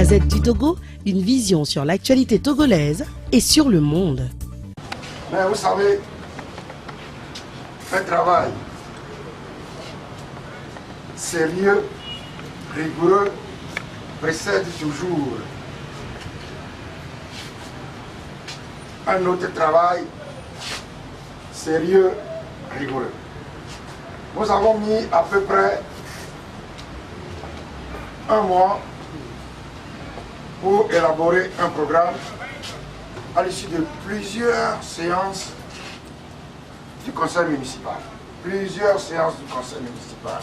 Gazette du Togo, une vision sur l'actualité togolaise et sur le monde. Mais vous savez, un travail sérieux, rigoureux, précède toujours un autre travail sérieux, rigoureux. Nous avons mis à peu près un mois pour élaborer un programme à l'issue de plusieurs séances du conseil municipal. Plusieurs séances du conseil municipal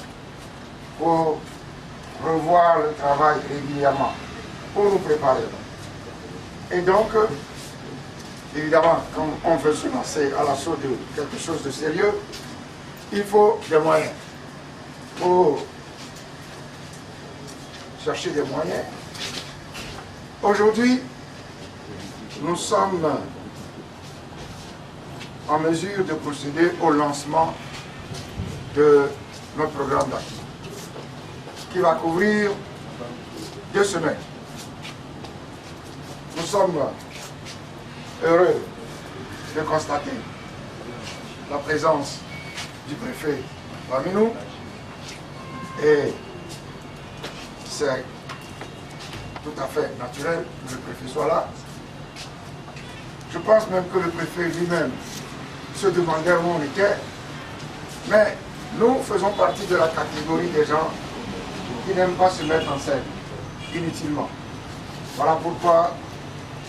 pour revoir le travail régulièrement, pour nous préparer. Et donc, évidemment, quand on veut se lancer à l'assaut de quelque chose de sérieux, il faut des moyens. Pour chercher des moyens. Aujourd'hui, nous sommes en mesure de procéder au lancement de notre programme d'action, qui va couvrir 2 semaines. Nous sommes heureux de constater la présence du préfet parmi nous, et c'est tout à fait naturel que le préfet soit là. Je pense même que le préfet lui-même se demandait où on était, mais nous faisons partie de la catégorie des gens qui n'aiment pas se mettre en scène inutilement. Voilà pourquoi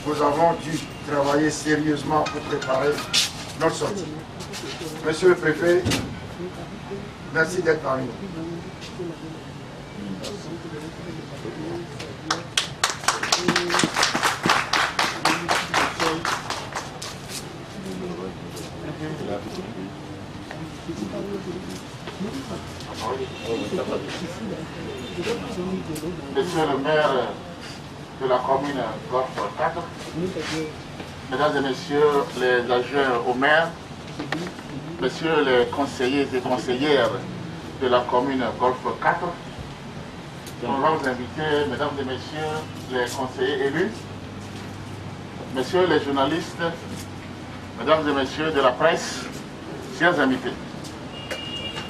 nous avons dû travailler sérieusement pour préparer notre sortie. Monsieur le préfet, merci d'être parmi nous. Monsieur le maire de la commune Golfe 4, mesdames et messieurs les adjoints au maire, messieurs les conseillers et conseillères de la commune Golfe 4, on va vous inviter, mesdames et messieurs les conseillers élus, messieurs les journalistes, mesdames et messieurs de la presse, chers invités.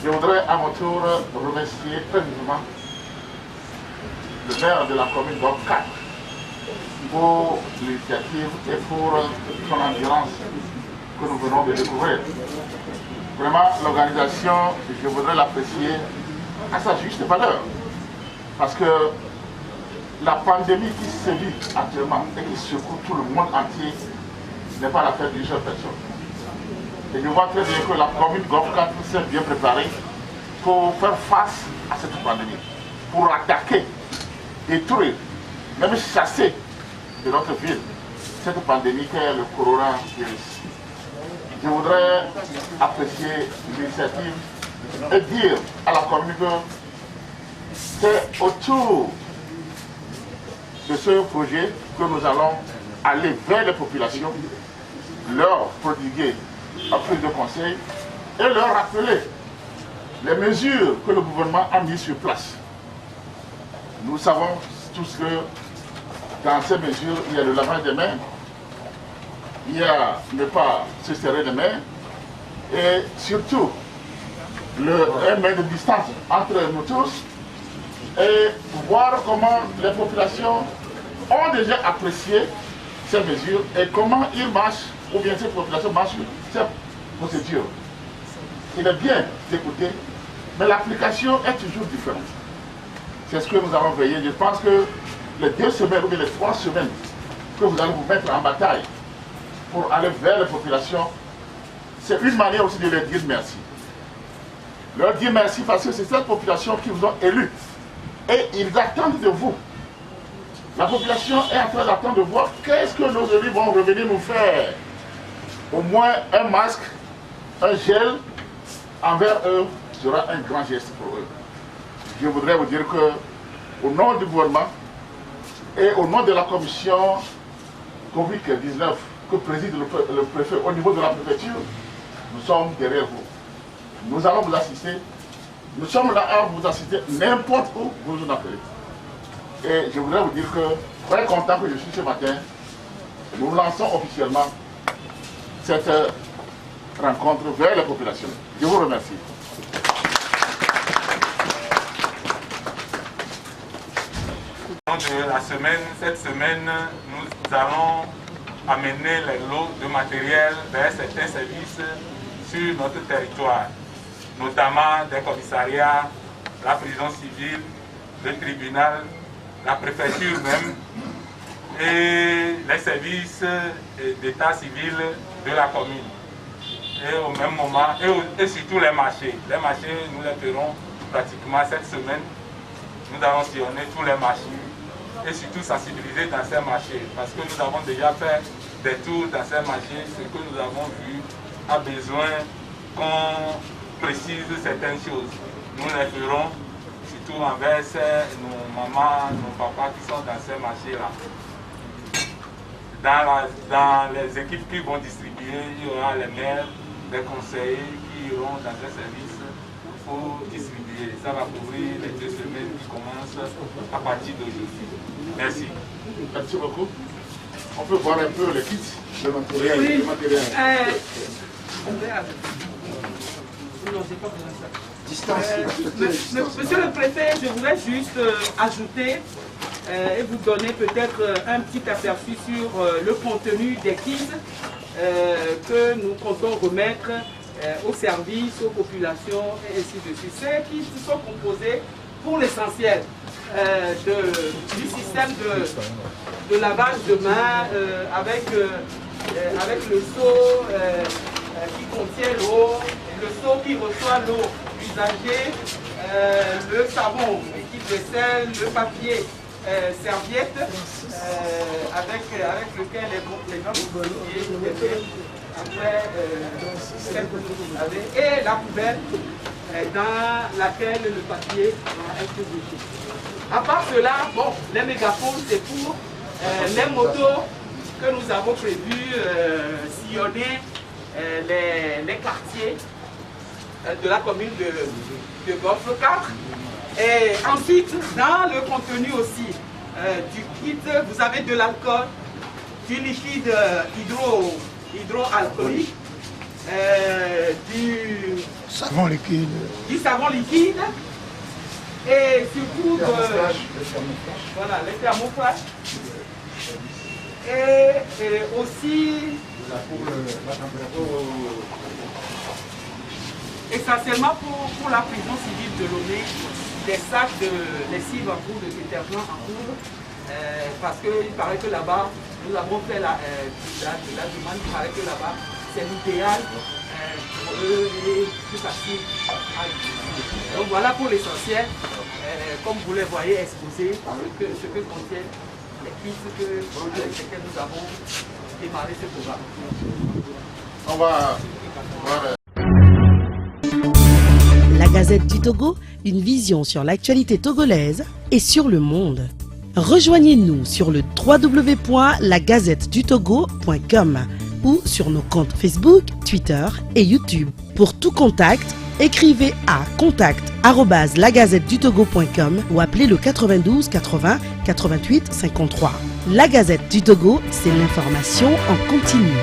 Je voudrais à mon tour remercier très vivement le maire de la commune Golfe 4 pour l'initiative et pour son endurance que nous venons de découvrir. Vraiment, l'organisation, je voudrais l'apprécier à sa juste valeur. Parce que la pandémie qui sévit actuellement et qui secoue tout le monde entier n'est pas l'affaire d'une seule personne. Et je vois très bien que la commune Golfe 4 s'est bien préparée pour faire face à cette pandémie, pour attaquer, détruire, même chasser de notre ville cette pandémie qu'est le coronavirus. Je voudrais apprécier l'initiative et dire à la commune que c'est autour de ce projet que nous allons aller vers les populations, leur prodiguer un plus de conseils et leur rappeler les mesures que le gouvernement a mises sur place. Nous savons tous que dans ces mesures, il y a le lavage des mains, il y a ne pas se serrer les mains et surtout un mètre de distance entre nous tous, et voir comment les populations ont déjà apprécié ces mesures et comment ils marchent, ou bien ces populations marchent ces procédures. Il est bien d'écouter, mais l'application est toujours différente. C'est ce que nous allons veiller. Je pense que les 2 semaines ou bien les 3 semaines que vous allez vous mettre en bataille pour aller vers les populations, c'est une manière aussi de leur dire merci. Leur dire merci parce que c'est cette population qui vous ont élu. Et ils attendent de vous. La population est en train d'attendre de voir qu'est-ce que nos élus vont revenir nous faire. Au moins un masque, un gel, envers eux sera un grand geste pour eux. Je voudrais vous dire que, au nom du gouvernement et au nom de la commission Covid-19 que préside le préfet au niveau de la préfecture, nous sommes derrière vous. Nous allons vous assister. Nous sommes là à vous assister n'importe où vous nous appelez. Et je voudrais vous dire que, très content que je suis ce matin, nous lançons officiellement cette rencontre vers les populations. Je vous remercie. De la semaine, cette semaine, nous allons amener les lots de matériel vers certains services sur notre territoire, notamment des commissariats, la prison civile, le tribunal, la préfecture même et les services d'état civil de la commune. Et au même moment, et surtout les marchés. Les marchés, nous les ferons pratiquement cette semaine. Nous allons sillonner tous les marchés et surtout sensibiliser dans ces marchés, parce que nous avons déjà fait des tours dans ces marchés. Ce que nous avons vu a besoin qu'on précise certaines choses. Nous les ferons surtout envers nos mamans, nos papas qui sont dans ces marchés-là. Dans les équipes qui vont distribuer, il y aura les maires, les conseillers qui iront dans ces services pour distribuer. Ça va couvrir les 2 semaines qui commencent à partir d'aujourd'hui. Merci. Merci beaucoup. On peut voir un peu les kits, le matériel. Oui. Le matériel. Monsieur le préfet, je voudrais juste ajouter et vous donner peut-être un petit aperçu sur le contenu des kits que nous comptons remettre aux services, aux populations et ainsi de suite. Ces kits sont composés pour l'essentiel du système de lavage de main avec le seau qui contient l'eau, le seau qui reçoit l'eau usagée, le savon, l'équipe de sel, le papier, serviette avec lequel les gens vont après et la poubelle dans laquelle le papier est jeté. À part cela, bon, les mégaphones, c'est pour les motos que nous avons prévu sillonner les quartiers de la commune de Golfe 4. Et ensuite, dans le contenu aussi du kit, vous avez de l'alcool, du liquide hydroalcoolique, du savon liquide et surtout voilà, les thermoflash et aussi essentiellement pour la prison civile de Lomé, des sacs de lessive en cours, de détergent en cours, parce qu'il paraît que là-bas, nous avons fait la demande, il paraît que là-bas, c'est l'idéal pour eux et plus facile à utiliser. Donc voilà pour l'essentiel, comme vous les voyez exposé, ce que contiennent les kits avec lesquels nous avons démarré ce programme. On va voir. La Gazette du Togo, une vision sur l'actualité togolaise et sur le monde. Rejoignez-nous sur le www.lagazettedutogo.com ou sur nos comptes Facebook, Twitter et YouTube. Pour tout contact, écrivez à contact@lagazettedutogo.com ou appelez le 92 80 88 53. La Gazette du Togo, c'est l'information en continu.